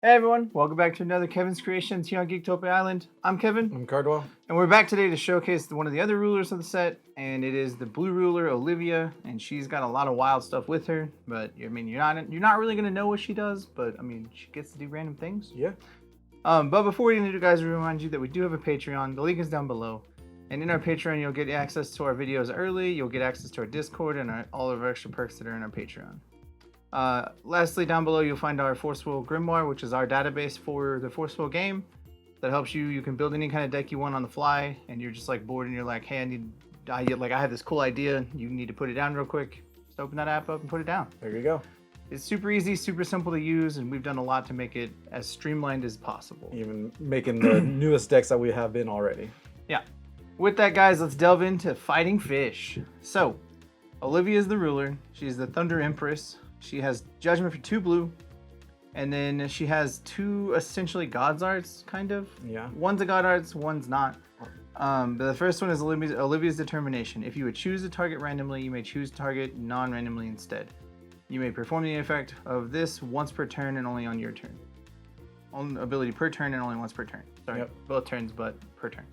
Hey everyone, welcome back to another Kevin's Kreations here on Geektopia Island. I'm Kevin. I'm Cardwell. And we're back today to showcase one of the other rulers of the set, and it is the blue ruler, Olivia, and she's got a lot of wild stuff with her, but I mean, you're not really going to know what she does, but I mean, she gets to do random things. Yeah. But before we do, guys, we remind you that we do have a Patreon. The link is down below. And in our Patreon, you'll get access to our videos early, you'll get access to our Discord, and all of our extra perks that are in our Patreon. Lastly, down below, you'll find our FoW Grimoire, which is our database for the FoW game that helps you. You can build any kind of deck you want on the fly, and you're just like bored and you're like, hey, I have this cool idea. You need to put it down real quick. Just open that app up and put it down. There you go. It's super easy, super simple to use, and we've done a lot to make it as streamlined as possible. Even making the newest decks that we have been already. Yeah. With that, guys, let's delve into fighting fish. So, Olivia is the ruler. She's the Thunder Empress. She has Judgment for 2 blue, and then she has 2 essentially God's Arts, kind of. Yeah. One's a God Arts, one's not. But the first one is Olivia's Determination. If you would choose a target randomly, you may choose target non-randomly instead. You may perform the effect of this once per turn and only on your turn. On ability per turn and only once per turn. Sorry, both turns, but per turn.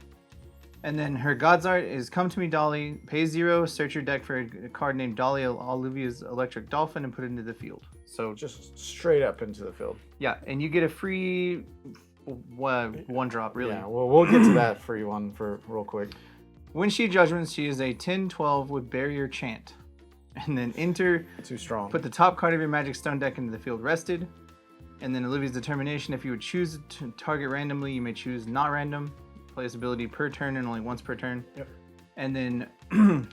And then her God's Art is Come to Me, Dolly. Pay 0, search your deck for a card named Dolly, Olivia's Electric Dolphin, and put it into the field. So just straight up into the field. Yeah, and you get a free one drop, really. Yeah, well, we'll get to that free one for real quick. When she judgments, she is a 10/12 with Barrier Chant. And then enter. Too strong. Put the top card of your Magic Stone deck into the field rested. And then Olivia's Determination. If you would choose to target randomly, you may choose not random. Play this ability per turn and only once per turn. Yep. And then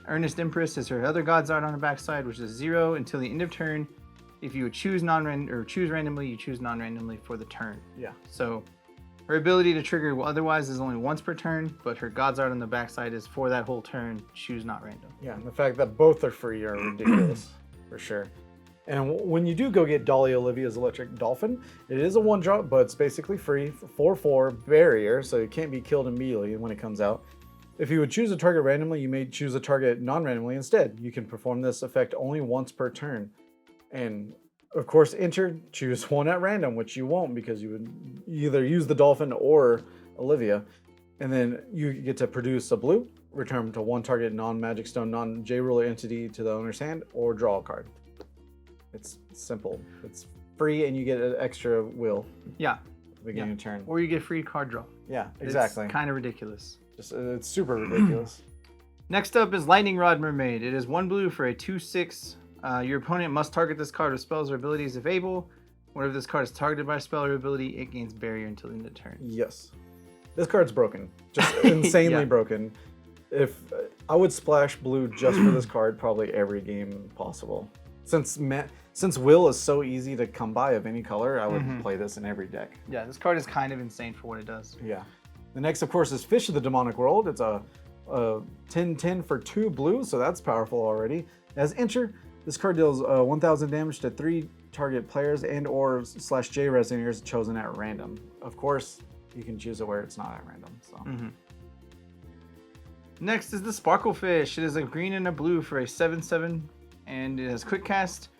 Earnest Empress is her other God's Art on the backside, which is 0 until the end of turn. If you would choose choose randomly, you choose non-randomly for the turn. Yeah. So her ability to trigger otherwise is only once per turn, but her God's Art on the backside is for that whole turn. Choose not random. Yeah, and the fact that both are free are ridiculous, for sure. And when you do go get Dolly Olivia's Electric Dolphin, it is a 1-drop, but it's basically free. 4/4 barrier, so it can't be killed immediately when it comes out. If you would choose a target randomly, you may choose a target non-randomly instead. You can perform this effect only once per turn. And of course, choose one at random, which you won't because you would either use the Dolphin or Olivia. And then you get to produce a blue, return to 1 target non-Magic Stone, non-J-Ruler entity to the owner's hand, or draw a card. It's simple. It's free, and you get an extra will. Yeah. At the beginning of turn. Or you get free card draw. Yeah, exactly. It's kind of ridiculous. It's super ridiculous. Next up is Lightning Rod Mermaid. It is 1 blue for a 2/6. Your opponent must target this card with spells or abilities if able. Whenever this card is targeted by a spell or ability, it gains barrier until the end of the turn. Yes. This card's broken. Just insanely broken. If I would splash blue just for this card probably every game possible. Since will is so easy to come by of any color, I would play this in every deck. Yeah, this card is kind of insane for what it does. Yeah. The next, of course, is Fish of the Demonic World. It's a 10/10 for 2 blue, so that's powerful already. As enter, this card deals 1,000 damage to 3 target players and/or /J Resonators chosen at random. Of course, you can choose it where it's not at random. So. Next is the Sparklefish. It is a green and a blue for a 7/7, and it has quick cast.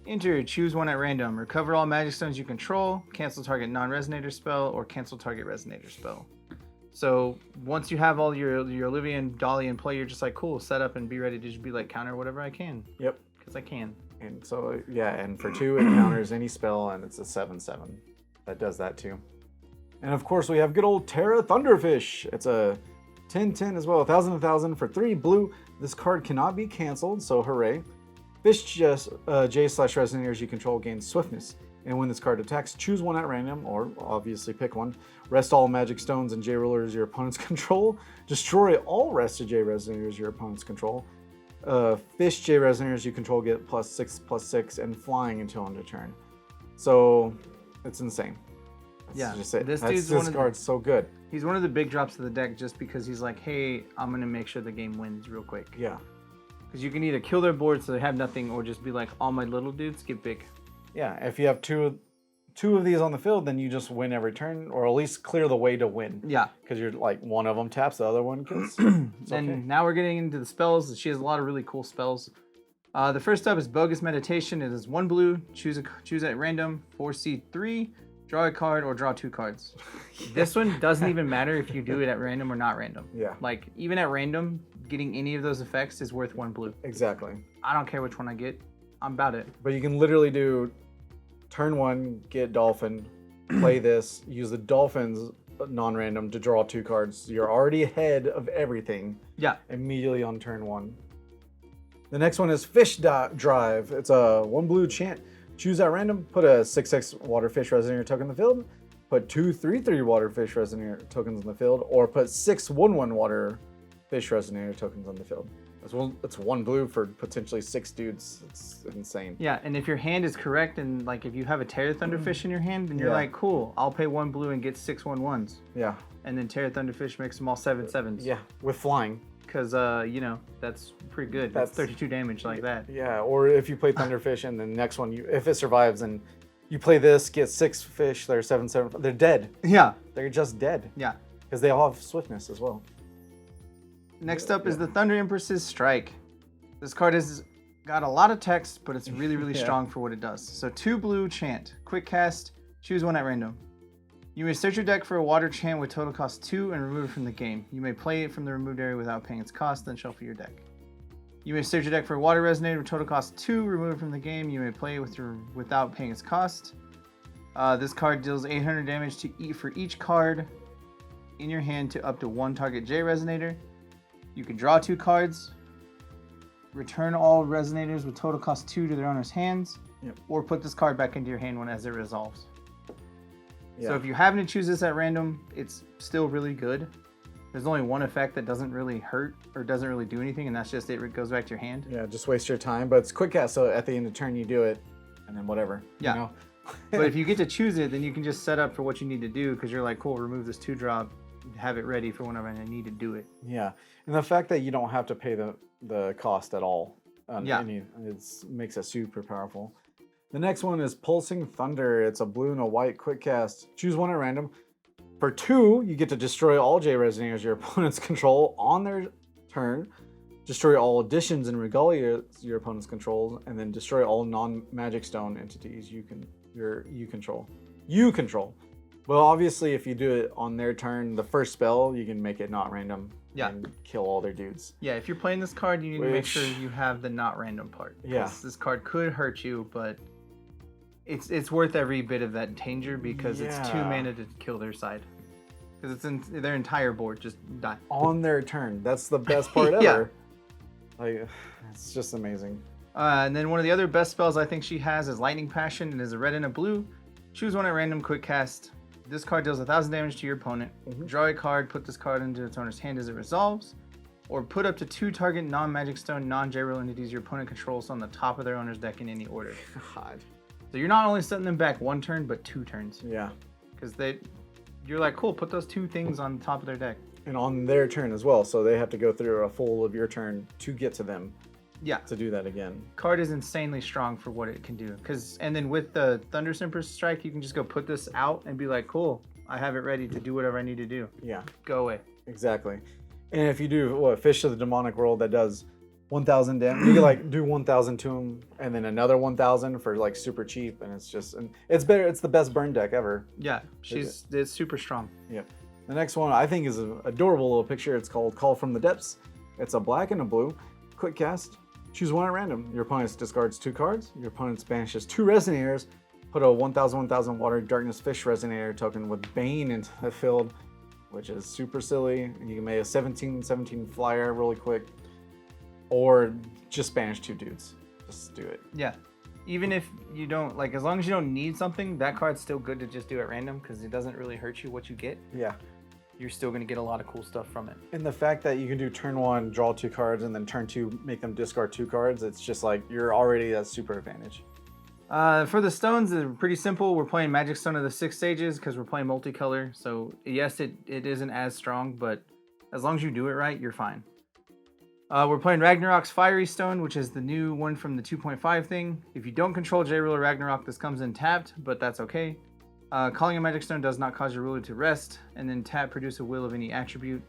Enter, choose one at random. Recover all magic stones you control. Cancel target non-resonator spell or cancel target resonator spell. So once you have all your Olivia and Dolly in play, you're just like, cool, set up and be ready to just be like, counter whatever I can. Yep. Because I can. And so, yeah, and for 2, it counters any spell, and it's a 7/7 that does that too. And of course, we have good old Tera Thunderfish. It's a 10/10 as well, 1,000 for 3 blue. This card cannot be canceled, so hooray. Fish J/Resonators you control gains swiftness. And when this card attacks, choose one at random, or obviously pick one. Rest all magic stones and J-Rulers your opponent's control. Destroy all rested J-Resonators your opponent's control. Fish J-Resonators you control get +6/+6 and flying until end of turn. So, it's insane. That's just it. This card's so good. He's one of the big drops of the deck just because he's like, hey, I'm going to make sure the game wins real quick. Yeah. Because you can either kill their board so they have nothing, or just be like, all my little dudes get big. Yeah, if you have two of these on the field, then you just win every turn, or at least clear the way to win. Yeah. Because you're like, one of them taps, the other one kills. And now we're getting into the spells. She has a lot of really cool spells. The first up is Bogus Meditation. It is 1 blue. Choose at random. 4C3. draw a card, or draw 2 cards. This one doesn't even matter if you do it at random or not random. Yeah. Like, even at random, getting any of those effects is worth 1 blue. Exactly. I don't care which one I get. I'm about it. But you can literally do turn 1, get Dolphin, play this, use the Dolphin's non-random to draw 2 cards. You're already ahead of everything. Yeah. Immediately on turn 1. The next one is Fish Drive. It's a 1 blue chant. Choose at random, put a 6/6 Waterfish Resonator token in the field, put 2 3/3 Waterfish Resonator tokens in the field, or put 6 1/1 Waterfish Resonator tokens on the field. It's 1 blue for potentially 6 dudes. It's insane. Yeah, and if your hand is correct, and like if you have a Tera Thunderfish in your hand, then you're like, cool, I'll pay 1 blue and get 6 1/1s. Yeah. And then Tera Thunderfish makes them all 7/7s. Yeah, with flying. Because, you know, that's pretty good. That's 32 damage like that. Yeah, or if you play Thunderfish and the next one, if it survives and you play this, get 6 fish, they're 7/7, they're dead. Yeah. They're just dead. Yeah. Because they all have swiftness as well. Next up is the Thunder Empress's Strike. This card has got a lot of text, but it's really, really strong for what it does. So 2 blue chant, quick cast, choose one at random. You may search your deck for a water chant with total cost 2 and remove it from the game. You may play it from the removed area without paying its cost, then shuffle your deck. You may search your deck for a water resonator with total cost 2, remove it from the game. You may play it without paying its cost. This card deals 800 damage for each card in your hand to up to 1 target J resonator. You can draw 2 cards, return all resonators with total cost 2 to their owner's hands, or put this card back into your hand as it resolves. Yeah. So if you happen to choose this at random, it's still really good. There's only one effect that doesn't really hurt or doesn't really do anything, and that's just it goes back to your hand. Yeah, just waste your time, but it's quick cast, so at the end of the turn you do it, and then whatever. Yeah. You know? But if you get to choose it, then you can just set up for what you need to do, because you're like, cool, remove this 2-drop, have it ready for whenever I need to do it. Yeah, and the fact that you don't have to pay the cost at all, it makes it super powerful. The next one is Pulsing Thunder. It's a blue and a white quick cast. Choose one at random. For 2, you get to destroy all J resonators your opponents control on their turn. Destroy all additions and regalia your opponents control, and then destroy all non-magic stone entities you control. Well, obviously, if you do it on their turn, the first spell, you can make it not random and kill all their dudes. Yeah, if you're playing this card, you need to make sure you have the not random part. Yeah. This card could hurt you, but it's worth every bit of that danger, because it's 2 mana to kill their side. Because it's in their entire board, just die. On their turn. That's the best part ever. Like, it's just amazing. And then one of the other best spells I think she has is Lightning Passion. It is a red and a blue. Choose one at random, quick cast. This card deals 1,000 damage to your opponent. Draw a card, put this card into its owner's hand as it resolves. Or put up to 2 target non-magic stone, non-J-roll entities your opponent controls on the top of their owner's deck in any order. God. So you're not only setting them back 1 turn, but 2 turns. Yeah. Because you're like, cool, put those 2 things on the top of their deck. And on their turn as well, so they have to go through a full of your turn to get to them. Yeah. To do that again. Card is insanely strong for what it can do. And then with the Thunder Empress Strike, you can just go put this out and be like, cool, I have it ready to do whatever I need to do. Yeah. Go away. Exactly. And if you do Fish of the Demonic World, that does 1,000 damage. You can like do 1,000 to him, and then another 1,000 for like super cheap, and it's better. It's the best burn deck ever. Yeah, it's super strong. Yep. The next one I think is an adorable little picture. It's called Call from the Depths. It's a black and a blue. Quick cast. Choose one at random. Your opponent discards 2 cards. Your opponent banishes 2 resonators. Put a 1,000 Water Darkness Fish resonator token with Bane into the field, which is super silly. And you can make a 17/17 flyer really quick. Or just banish 2 dudes. Just do it. Yeah. Even if you don't, like, as long as you don't need something, that card's still good to just do at random, because it doesn't really hurt you what you get. Yeah. You're still going to get a lot of cool stuff from it. And the fact that you can do turn 1, draw 2 cards, and then turn 2, make them discard 2 cards, it's just like you're already at super advantage. For the stones, they're pretty simple. We're playing Magic Stone of the 6 stages because we're playing multicolor. So yes, it isn't as strong, but as long as you do it right, you're fine. We're playing Ragnarok's Fiery Stone, which is the new one from the 2.5 thing. If you don't control J-Ruler Ragnarok, this comes in tapped, but that's okay. Calling a Magic Stone does not cause your ruler to rest, and then tap, produce a will of any attribute.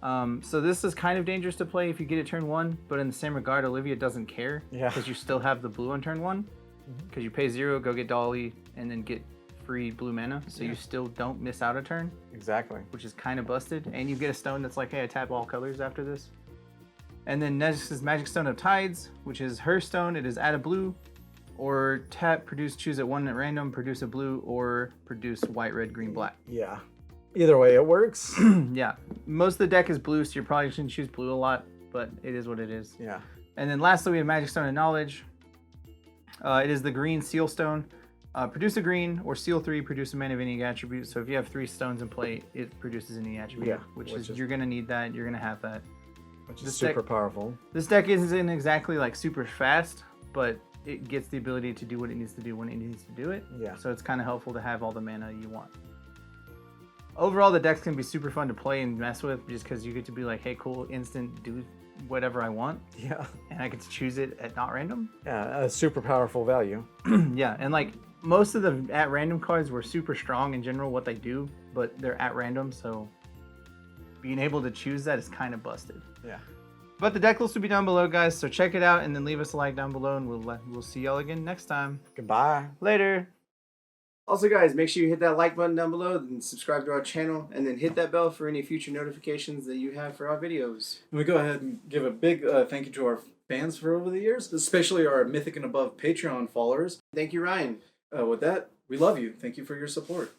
So this is kind of dangerous to play if you get it turn 1, but in the same regard, Olivia doesn't care, because you still have the blue on turn 1. Because you pay 0, go get Dolly, and then get free blue mana, so Yeah. you still don't miss out a turn, Exactly. which is kind of busted. And you get a stone that's like, hey, I tap all colors after this. And then next is Magic Stone of Tides, which is her stone. It is add a blue, or tap, produce, choose at one at random, produce a blue, or produce white, red, green, black. Yeah. Either way, it works. Yeah. Most of the deck is blue, so you're probably going to choose blue a lot, but it is what it is. Yeah. And then lastly, we have Magic Stone of Knowledge. It is the green seal stone. Produce a green, or seal 3, produce a mana of any attribute. So if you have 3 stones in play, it produces any attribute. Yeah, which is you're going to need that. You're going to have that. Which is super powerful. This deck isn't exactly like super fast, but it gets the ability to do what it needs to do when it needs to do it. Yeah. So it's kind of helpful to have all the mana you want. Overall, the decks can be super fun to play and mess with just because you get to be like, hey, cool, instant, do whatever I want. Yeah. And I get to choose it at not random. Yeah, a super powerful value. Yeah, and like most of the at random cards were super strong in general, what they do, but they're at random, so being able to choose that is kind of busted. Yeah. But the deck list will be down below, guys, so check it out and then leave us a like down below, and we'll see y'all again next time. Goodbye. Later. Also, guys, make sure you hit that like button down below and subscribe to our channel, and then hit that bell for any future notifications that you have for our videos. We go ahead and give a big thank you to our fans for over the years, especially our Mythic and Above Patreon followers. Thank you, Ryan. With that, we love you. Thank you for your support.